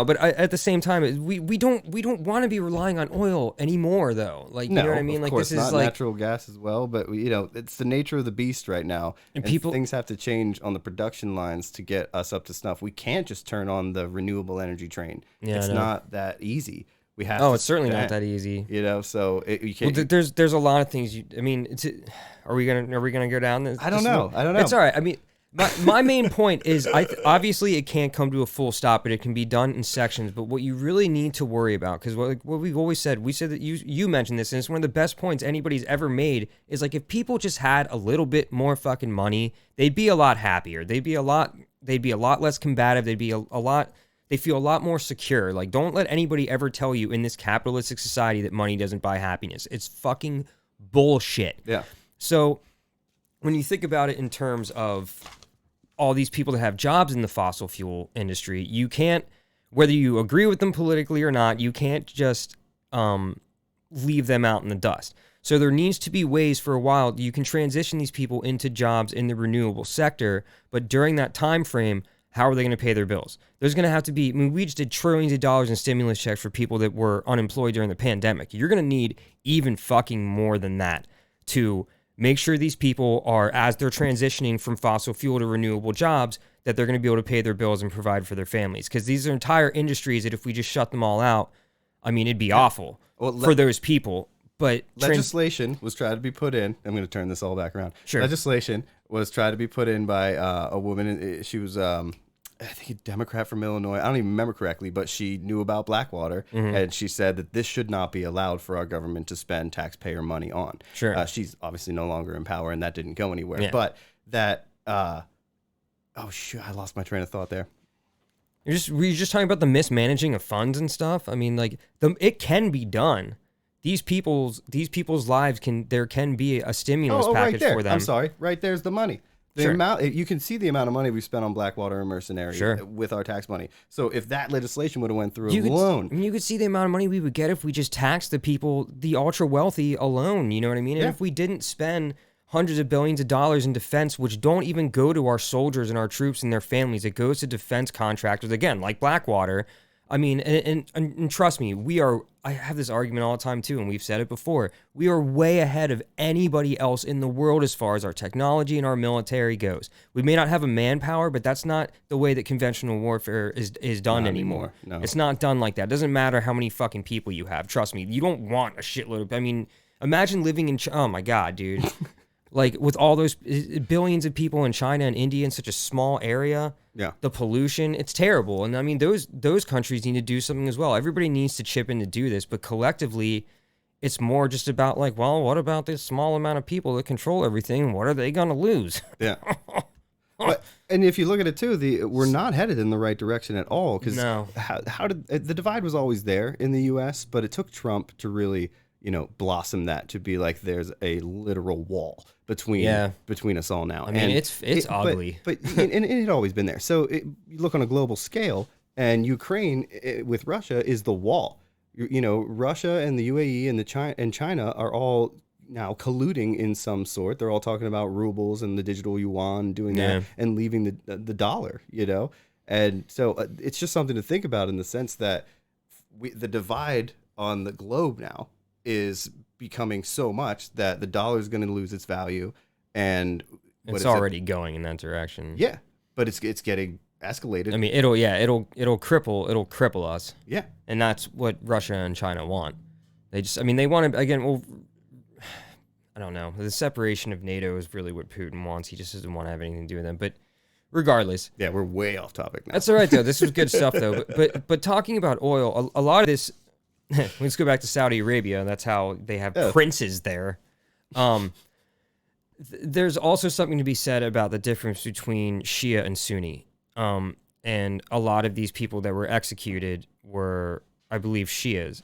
but at the same time, we don't want to be relying on oil anymore though. Like, you know what I mean? Of like course, this is not like natural gas as well, but it's the nature of the beast right now. And things have to change on the production lines to get us up to snuff. We can't just turn on the renewable energy train. Yeah, it's not that easy. We have. Oh, it's certainly not that easy. So you can't. Well, there's a lot of things. Are we gonna go down this? I don't know. It's all right. I mean, my main point is, obviously it can't come to a full stop, but it can be done in sections. But what you really need to worry about, because what we've always said, we said that you mentioned this, and it's one of the best points anybody's ever made, is like if people just had a little bit more fucking money, they'd be a lot happier. They'd be a lot less combative. They feel a lot more secure. Like, don't let anybody ever tell you in this capitalistic society that money doesn't buy happiness. It's fucking bullshit. Yeah. So when you think about it in terms of all these people that have jobs in the fossil fuel industry, you can't, whether you agree with them politically or not, you can't just leave them out in the dust. So there needs to be ways for a while you can transition these people into jobs in the renewable sector, but during that time frame, how are they going to pay their bills? There's going to have to be, I mean, we just did trillions of dollars in stimulus checks for people that were unemployed during the pandemic. You're going to need even fucking more than that to make sure these people are, as they're transitioning from fossil fuel to renewable jobs, that they're going to be able to pay their bills and provide for their families. Because these are entire industries that if we just shut them all out, I mean, it'd be awful for those people. But legislation was tried to be put in. I'm going to turn this all back around. Sure. Legislation was tried to be put in by a woman. She was, I think, a Democrat from Illinois. I don't even remember correctly, but she knew about Blackwater, and she said that this should not be allowed for our government to spend taxpayer money on. Sure. She's obviously no longer in power, and that didn't go anywhere. Yeah. But that, oh shoot, I lost my train of thought there. Were you just talking about the mismanaging of funds and stuff? I mean, like, it can be done. These people's lives there can be a stimulus package right there. for them. I'm sorry, right there's the money. The Sure. amount you can see the amount of money we spent on Blackwater and Mercenary with our tax money. So if that legislation would have went through alone, you could see the amount of money we would get if we just taxed the people, the ultra wealthy alone. You know what I mean? And if we didn't spend hundreds of billions of dollars in defense, which don't even go to our soldiers and our troops and their families, it goes to defense contractors again, like Blackwater. I mean, and trust me, I have this argument all the time too, and we've said it before. We are way ahead of anybody else in the world as far as our technology and our military goes. We may not have a manpower, but that's not the way that conventional warfare is done anymore. No. It's not done like that. It doesn't matter how many fucking people you have. Trust me, you don't want a shitload of, I mean, imagine living in, oh my God, dude. Like with all those billions of people in China and India in such a small area, the pollution, it's terrible. And I mean, those countries need to do something as well. Everybody needs to chip in to do this, but collectively, it's more just about like, well, what about this small amount of people that control everything? What are they going to lose? Yeah. And if you look at it too, we're not headed in the right direction at all. Because how did the divide was always there in the U.S., but it took Trump to really, blossom that to be like there's a literal wall between us all now. I mean, it's ugly, but and it had always been there. So you look on a global scale, and Ukraine with Russia is the wall. Russia and the UAE and China are all now colluding in some sort. They're all talking about rubles and the digital yuan, doing that and leaving the dollar. And so it's just something to think about in the sense that the divide on the globe now is becoming so much that the dollar is going to lose its value, and it's already going in that direction. Yeah, but it's getting escalated. I mean, it'll cripple us. Yeah, and that's what Russia and China want. They want to again. Well, I don't know. The separation of NATO is really what Putin wants. He just doesn't want to have anything to do with them. But regardless, yeah, we're way off topic now. That's all right though. This was good stuff though. But talking about oil, a lot of this. Let's go back to Saudi Arabia. That's how they have princes there. There's also something to be said about the difference between Shia and Sunni. And a lot of these people that were executed were, I believe, Shias.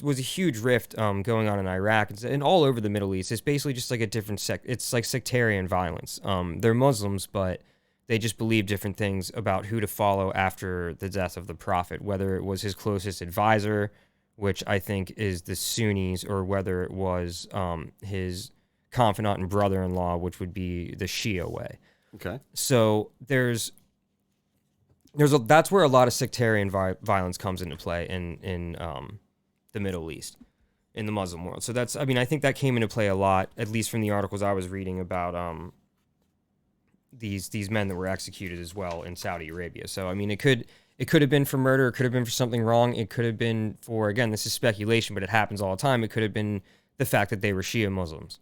Was a huge rift going on in Iraq and all over the Middle East. It's basically just like a different it's like sectarian violence. They're Muslims, but they just believe different things about who to follow after the death of the Prophet, whether it was his closest advisor, which I think is the Sunnis, or whether it was his confidant and brother-in-law, which would be the Shia way. Okay. So that's where a lot of sectarian violence comes into play in the Middle East, in the Muslim world. So I think that came into play a lot, at least from the articles I was reading about these men that were executed as well in Saudi Arabia. So I mean, it could have been for murder, it could have been for something wrong, it could have been for, again, this is speculation, but it happens all the time. It could have been the fact that they were Shia Muslims.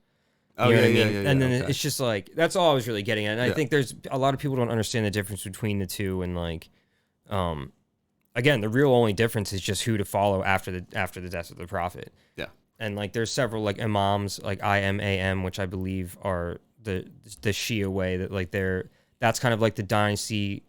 You know what I mean? And then it's just like, that's all I was really getting at. And I think there's a lot of people don't understand the difference between the two, and like, again, the real only difference is just who to follow after the death of the Prophet. Yeah. And like, there's several like imams, like IMAM, which I believe are the Shia way, that like that's kind of like the dynasty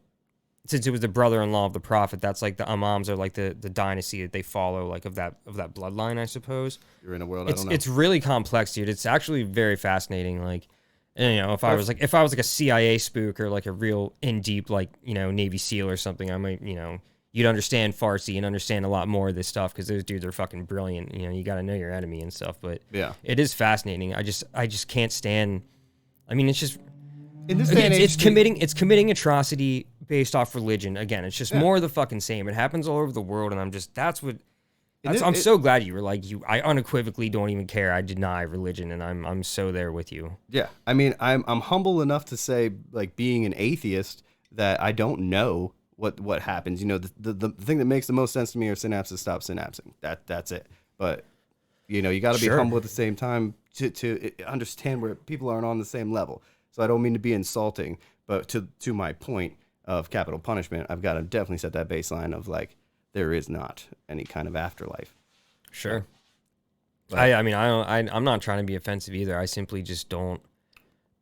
since it was the brother-in-law of the prophet, that's like the imams are like the dynasty that they follow, like of that bloodline, I suppose. You're in a world I don't know. It's really complex, dude. It's actually very fascinating. Like, and, if I was like a CIA spook or like a real in deep like Navy SEAL or something, I might you'd understand Farsi and understand a lot more of this stuff because those dudes are fucking brilliant. You got to know your enemy and stuff. But yeah, it is fascinating. I just can't stand. I mean, it's just in this day and age, it's committing atrocity based off religion. Again, it's just more of the fucking same. It happens all over the world, and I'm so glad you were like I unequivocally don't even care. I deny religion, and I'm so there with you. Yeah, I mean, I'm humble enough to say, like, being an atheist, that I don't know what happens. The thing that makes the most sense to me are synapses stop synapsing. That's it. But you got to be humble at the same time to understand where people aren't on the same level. So I don't mean to be insulting, but to my point of capital punishment, I've got to definitely set that baseline of like there is not any kind of afterlife. Sure. But, I'm not trying to be offensive either. I simply just don't.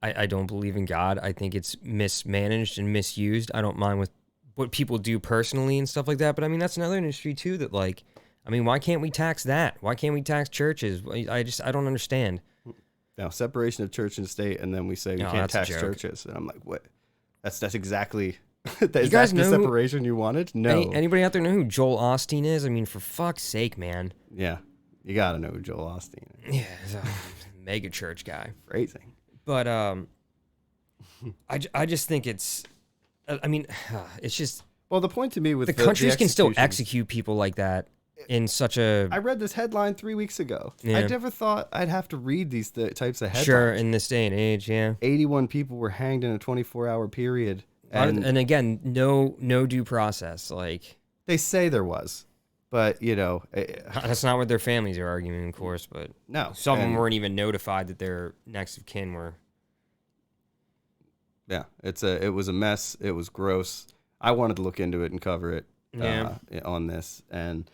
I don't believe in God. I think it's mismanaged and misused. I don't mind with what people do personally and stuff like that. But I mean, that's another industry too that like, I mean, why can't we tax that? Why can't we tax churches? I don't understand. Now, separation of church and state, and then we say we can't tax churches. And I'm like, what? That's exactly is that the separation you wanted? No. Anybody out there know who Joel Osteen is? I mean, for fuck's sake, man. Yeah. You got to know who Joel Osteen is. Yeah, he's a mega church guy. Phrasing. But I just think it's, I mean, it's just. Well, the point to me with the countries can still execute people like that in such a. I read this headline 3 weeks ago. Yeah. I never thought I'd have to read these types of headlines. Sure, in this day and age, yeah. 81 people were hanged in a 24-hour period. And again, no due process. Like they say there was, but that's not what their families are arguing, of course. But no, some of them weren't even notified that their next of kin were. Yeah, it was a mess. It was gross. I wanted to look into it and cover it on this, and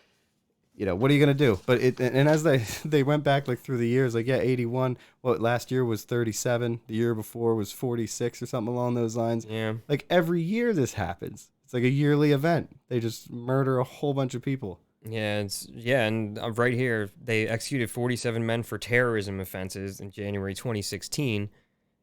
what are you gonna do? But and as they went back like through the years, like 81. Well, last year was 37. The year before was 46 or something along those lines. Yeah, like every year this happens. It's like a yearly event. They just murder a whole bunch of people. Yeah, and right here they executed 47 men for terrorism offenses in January 2016,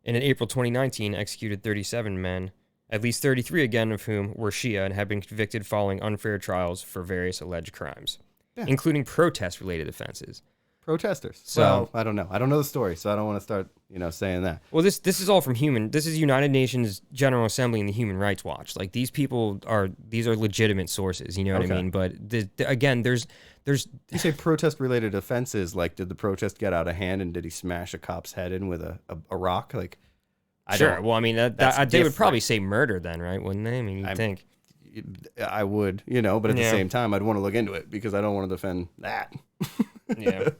and in April 2019 executed 37 men. At least 33 again of whom were Shia and had been convicted following unfair trials for various alleged crimes. Yeah. Including protest-related offenses. Protesters. So well, I don't know. I don't know the story, so I don't want to start, saying that. Well, this is all from This is United Nations General Assembly and the Human Rights Watch. Like these are legitimate sources. You know what I mean? But again, there's. You say protest-related offenses. Like, did the protest get out of hand and did he smash a cop's head in with a rock? Like, sure. Well, I mean, they would probably say murder then, right? Wouldn't they? I mean, you'd think. I would, but at the same time, I'd want to look into it because I don't want to defend that. Yeah.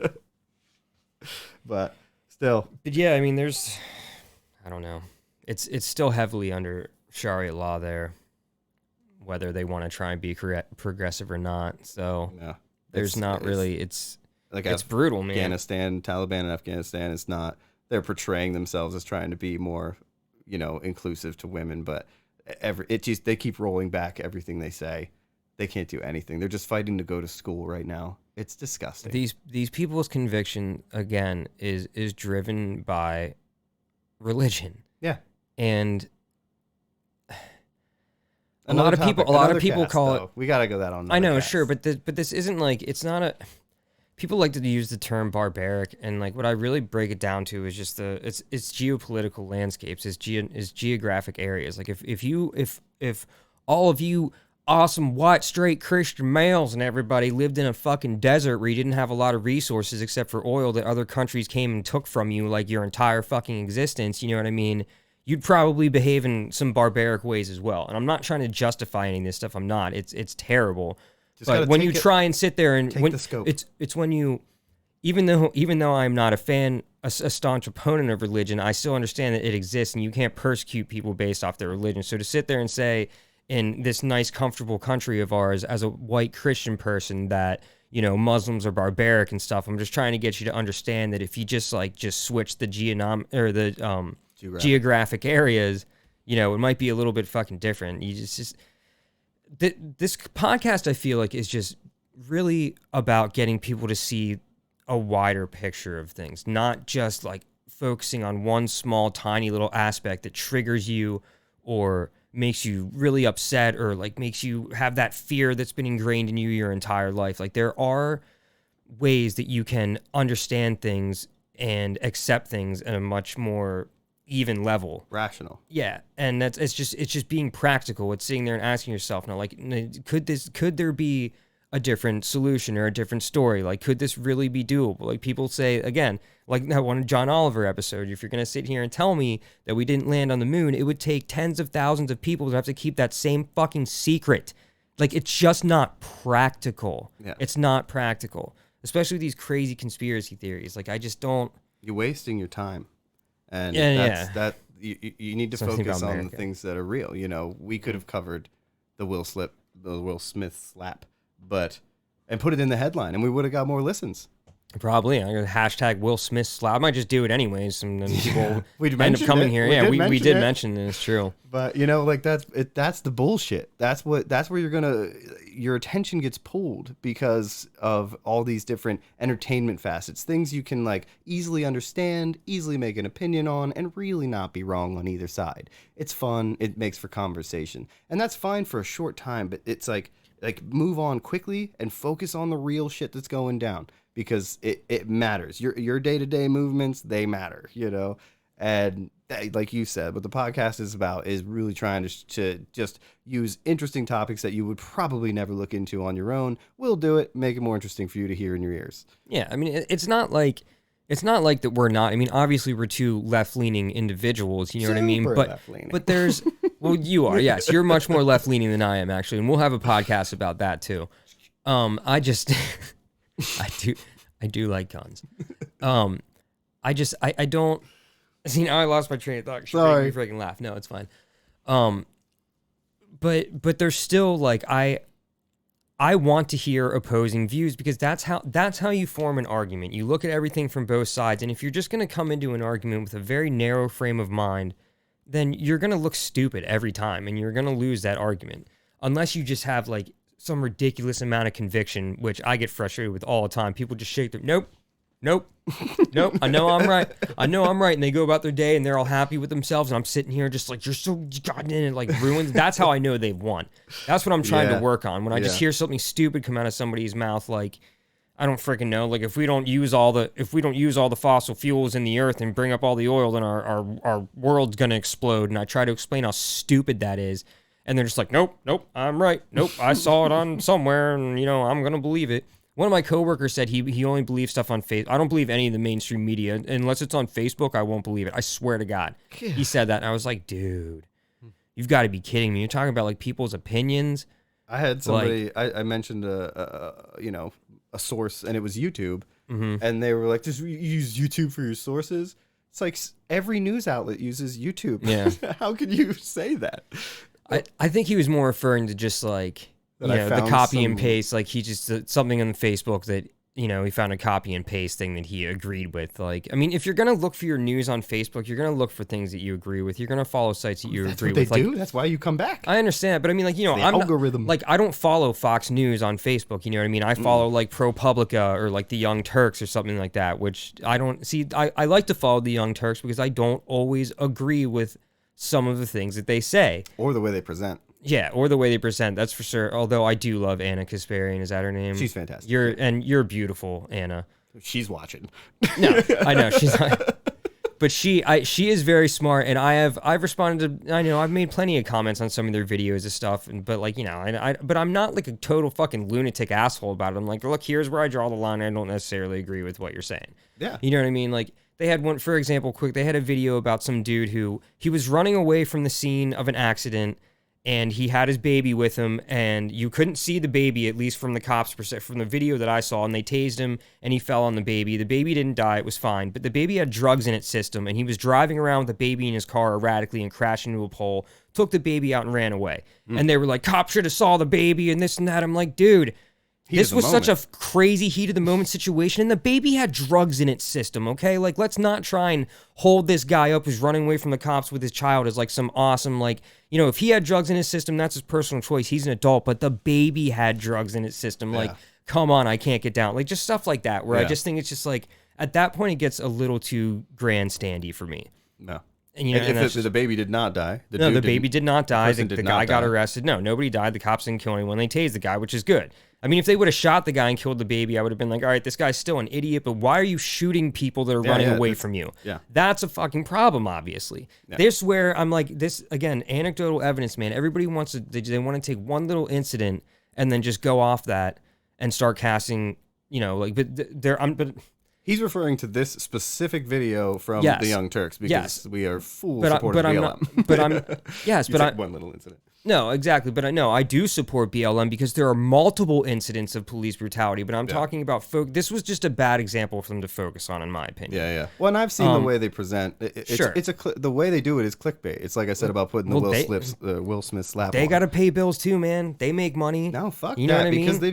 But still. But yeah, I mean, I don't know. It's still heavily under Sharia law there, whether they want to try and be progressive or not. So there's not really, it's brutal, man. Taliban in Afghanistan, it's not, they're portraying themselves as trying to be more, inclusive to women, but they keep rolling back everything they say. They can't do anything. They're just fighting to go to school right now. It's disgusting. These people's conviction again is driven by religion. Yeah. And a lot of people call it. We gotta go that on. I know, sure, but this isn't like, it's not a. People like to use the term barbaric, and like what I really break it down to is just it's geopolitical landscapes, is geographic areas. Like if all of you awesome white straight Christian males and everybody lived in a fucking desert where you didn't have a lot of resources except for oil that other countries came and took from you like your entire fucking existence, you know what I mean? You'd probably behave in some barbaric ways as well. And I'm not trying to justify any of this stuff. I'm not. It's terrible. But when you try and sit there and take the scope. It's when you, even though I'm not a staunch opponent of religion, I still understand that it exists and you can't persecute people based off their religion. So to sit there and say in this nice, comfortable country of ours as a white Christian person that, Muslims are barbaric and stuff, I'm just trying to get you to understand that if you just switch the geographic areas, it might be a little bit fucking different. You just this podcast, I feel like, is just really about getting people to see a wider picture of things, not just like focusing on one small, tiny little aspect that triggers you or makes you really upset or like makes you have that fear that's been ingrained in you your entire life. Like there are ways that you can understand things and accept things at a much more even level, Rational. yeah. And it's just being practical. It's sitting there and asking yourself now, like, could there be a different solution or a different story? Like, could this really be doable? Like people say, again, like that one John Oliver episode, if you're going to sit here and tell me that we didn't land on the moon, it would take tens of thousands of people to have to keep that same fucking secret. Like, it's just not practical. Yeah. It's not practical, especially with these crazy conspiracy theories. Like, I just don't. You're wasting your time. And Yeah. you need to Something focus about on America. the things that are real. You know, we could have covered the Will Smith slap, and put it in the headline, and we would have got more listens. Probably. I'm gonna hashtag Will Smith slap. I might just do it anyways, and then people We'd end up mentioned coming it. here. We Yeah, did we mention did it. mention this. True. But you know, like that's the bullshit. That's where your attention gets pulled because of all these different entertainment facets, things you can like easily understand, easily make an opinion on, and really not be wrong on either side. It's fun. It makes for conversation, and that's fine for a short time. But it's like move on quickly and focus on the real shit that's going down because it matters. Your day-to-day movements, they matter. You know. And like you said, what the podcast is about is really trying to just use interesting topics that you would probably never look into on your own. We'll do it, make it more interesting for you to hear in your ears. Yeah, I mean, it's not like that we're not. I mean, obviously we're two left-leaning individuals. You know what I mean? Super But left-leaning. but there's well, you are. Yes, you're much more left-leaning than I am actually, and we'll have a podcast about that too. I just I do like guns. I don't. See, now I lost my train of thought. Sorry. You freaking laugh. No, it's fine. But there's still like I want to hear opposing views because that's how you form an argument. You look at everything from both sides, and if you're just going to come into an argument with a very narrow frame of mind, then you're going to look stupid every time, and you're going to lose that argument unless you just have like some ridiculous amount of conviction, which I get frustrated with all the time. People just shake their nope. I know I'm right. And they go about their day and they're all happy with themselves. And I'm sitting here just like, you're so gotten in it, like ruined. That's how I know they've won. That's what I'm trying to work on. When I just hear something stupid come out of somebody's mouth, like, I don't freaking know. Like if we don't use all the fossil fuels in the earth and bring up all the oil, then our world's going to explode. And I try to explain how stupid that is. And they're just like, nope, I'm right. Nope, I saw it on somewhere and, I'm going to believe it. One of my coworkers said he only believes stuff on Facebook. I don't believe any of the mainstream media. Unless it's on Facebook, I won't believe it. I swear to God. He said that, and I was like, dude, you've got to be kidding me. You're talking about, like, people's opinions. I had somebody, I mentioned a source, and it was YouTube, and they were like, just use YouTube for your sources? It's like every news outlet uses YouTube. Yeah. How can you say that? I think he was more referring to just, like, the copy and paste, like he just something on Facebook that, he found a copy and paste thing that he agreed with. Like, I mean, if you're going to look for your news on Facebook, you're going to look for things that you agree with. You're going to follow sites that you agree with. They do. That's why you come back. I understand. But I mean, like, I'm algorithm. not, like, I don't follow Fox News on Facebook. You know what I mean? I follow like ProPublica or like the Young Turks or something like that, which I don't see. I like to follow the Young Turks because I don't always agree with some of the things that they say. Or the way they present. Yeah, or the way they present, that's for sure. Although I do love Anna Kasparian. Is that her name? She's fantastic. You're beautiful, Anna. She's watching. No, I know she's not. But she is very smart, and I've responded to. I know I've made plenty of comments on some of their videos and stuff, but like but I'm not like a total fucking lunatic asshole about it. I'm like, look, here's where I draw the line. I don't necessarily agree with what you're saying. Yeah, you know what I mean. Like they had one, for example, they had a video about some dude who he was running away from the scene of an accident. And he had his baby with him, and you couldn't see the baby, at least from the cops' from the video that I saw, and they tased him, and he fell on the baby. The baby didn't die, it was fine, but the baby had drugs in its system, and he was driving around with the baby in his car erratically and crashed into a pole, took the baby out and ran away. And they were like, cops should have saw the baby and this and that. I'm like, dude, This was such a crazy heat of the moment situation, and the baby had drugs in its system, okay? Like, let's not try and hold this guy up who's running away from the cops with his child as like some awesome, like, you know, if he had drugs in his system, that's his personal choice. He's an adult, but the baby had drugs in its system. Like, come on, I can't get down. Like, just stuff like that, where I just think it's just like, at that point, it gets a little too grandstandy for me. No. And, you know, if the baby did not die. The baby did not die. The guy got die. arrested. No, nobody died. The cops didn't kill anyone. They tased the guy, which is good. I mean, if they would have shot the guy and killed the baby, I would have been like, all right, this guy's still an idiot, but why are you shooting people that are running away from you? Yeah. That's a fucking problem, obviously. Yeah. This where I'm like, this, again, anecdotal evidence, man. Everybody wants to, they want to take one little incident and then just go off that and start casting, you know, like, but he's referring to this specific video from the Young Turks because we are full supporters of BLM. One little incident. No, exactly. But I do support BLM because there are multiple incidents of police brutality. But I'm talking about this was just a bad example for them to focus on, in my opinion. Yeah. Well, and I've seen the way they present. The way they do it is clickbait. It's like I said about putting the Will Smith slap. They got to pay bills too, man. They make money. No, fuck you know what I mean? Because they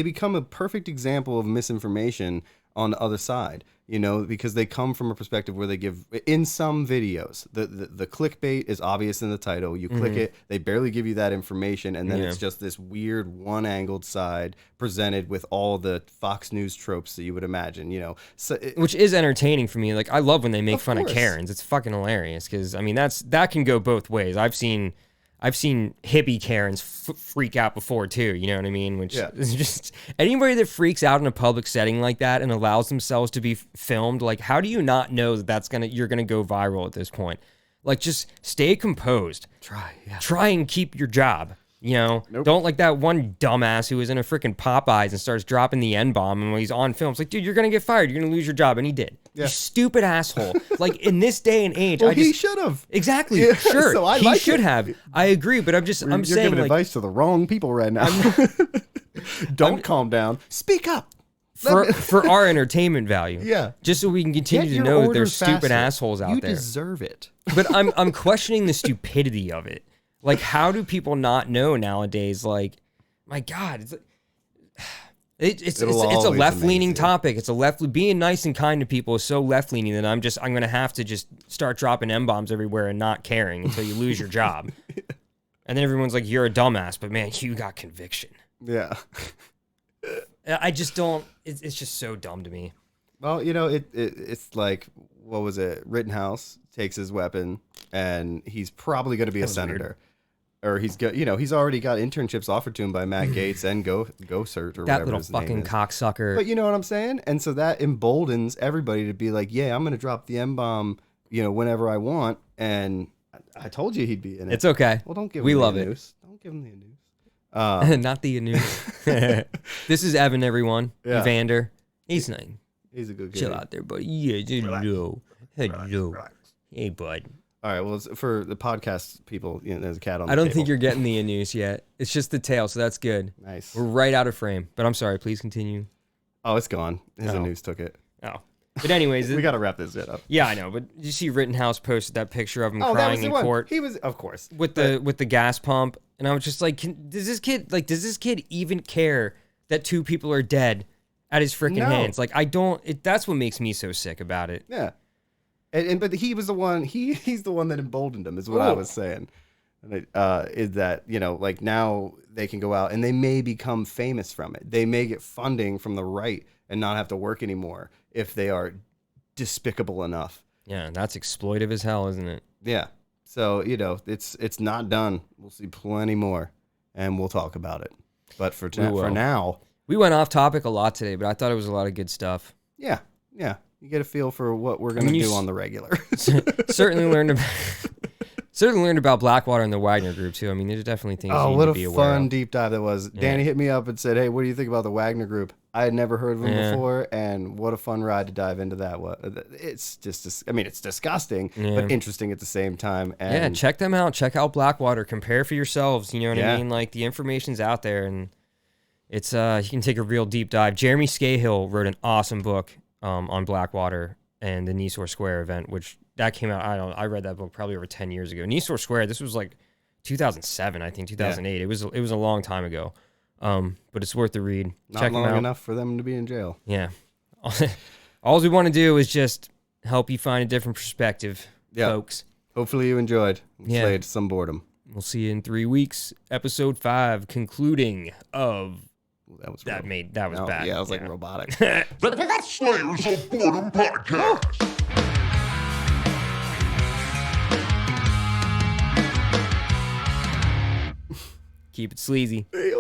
become a perfect example of misinformation on the other side, you know, because they come from a perspective where they give, in some videos, the clickbait is obvious in the title. You click it, they barely give you that information, and then it's just this weird one-angled side presented with all the Fox News tropes that you would imagine, you know. So which is entertaining for me. Like, I love when they make fun of Karens. It's fucking hilarious because, I mean, that can go both ways. I've seen hippie Karens freak out before too, you know what I mean? Which is just, anybody that freaks out in a public setting like that and allows themselves to be filmed, like, how do you not know that you're gonna go viral at this point? Like, just stay composed. Try and keep your job. You know, don't like that one dumbass who was in a freaking Popeyes and starts dropping the N-bomb, and when he's on film, it's like, dude, you're gonna get fired. You're gonna lose your job, and he did. You stupid asshole. Like, in this day and age, he should have. Exactly. Yeah, sure. So he should have. I agree, but you're saying, giving like, advice to the wrong people right now. Don't calm down. Speak up. For our entertainment value. Yeah. Just so we can continue to know that there's stupid assholes out there. You deserve it. But I'm questioning the stupidity of it. Like, how do people not know nowadays? Like, my God, it's a left-leaning topic. It's being nice and kind to people is so left-leaning that I'm going to have to just start dropping M-bombs everywhere and not caring until you lose your job. And then everyone's like, you're a dumbass, but man, you got conviction. Yeah. I just don't, it's just so dumb to me. Well, you know, it's like, what was it? Rittenhouse takes his weapon and he's probably going to be a senator. Weird. Or he's already got internships offered to him by Matt Gaetz and Go Cert or that whatever little his name fucking is. cocksucker. But you know what I'm saying? And so that emboldens everybody to be like, yeah, I'm going to drop the M-bomb, you know, whenever I want. And I told you he'd be in it. It's okay. Well, don't give him we the love news. Don't give him the news. Not the news. This is Evan, everyone. Yeah. Vander. He's nice. He's a good guy. Chill out there, buddy. Yeah, hello. Relax. Hey, bud. All right, well, for the podcast people, you know, there's a cat on the I don't table. think you're getting the news yet. It's just the tail, so that's good. Nice. We're right out of frame. But I'm sorry, please continue. Oh, it's gone. His news took it. Oh. But anyways. We got to wrap this shit up. Yeah, I know. But did you see Rittenhouse posted that picture of him crying in court? He was, of course. With the gas pump. And I was just like, does this kid even care that 2 people are dead at his freaking hands? Like, that's what makes me so sick about it. Yeah. But he was the one. He's the one that emboldened him. Is what I was saying. And is that, you know, like, now they can go out and they may become famous from it. They may get funding from the right and not have to work anymore if they are despicable enough. Yeah, that's exploitive as hell, isn't it? Yeah. So, you know, it's not done. We'll see plenty more, and we'll talk about it. But for now, we went off topic a lot today, but I thought it was a lot of good stuff. Yeah. You get a feel for what we're going to do on the regular. certainly learned about Blackwater and the Wagner group too. I mean, there's definitely things you need to be aware of. What a fun deep dive that was. Yeah. Danny hit me up and said, "Hey, what do you think about the Wagner group?" I had never heard of them before, and what a fun ride to dive into that was. It's just, I mean, it's disgusting, but interesting at the same time. And check them out. Check out Blackwater. Compare for yourselves. You know what I mean? Like, the information's out there, and it's you can take a real deep dive. Jeremy Scahill wrote an awesome book on Blackwater and the Nisour Square event, which that came out. I read that book probably over 10 years ago. Nisour Square. This was like 2007, I think 2008. It was a long time ago. But it's worth the read. Not Check them long out. enough for them to be in jail. Yeah. All we want to do is just help you find a different perspective, folks. Hopefully you enjoyed. Yeah. Played some boredom. We'll see you in 3 weeks. Episode 5, concluding of... That was That was no, bad. Yeah, it was like robotic. The Slayers of Boredom Podcast. Keep it sleazy. Hey,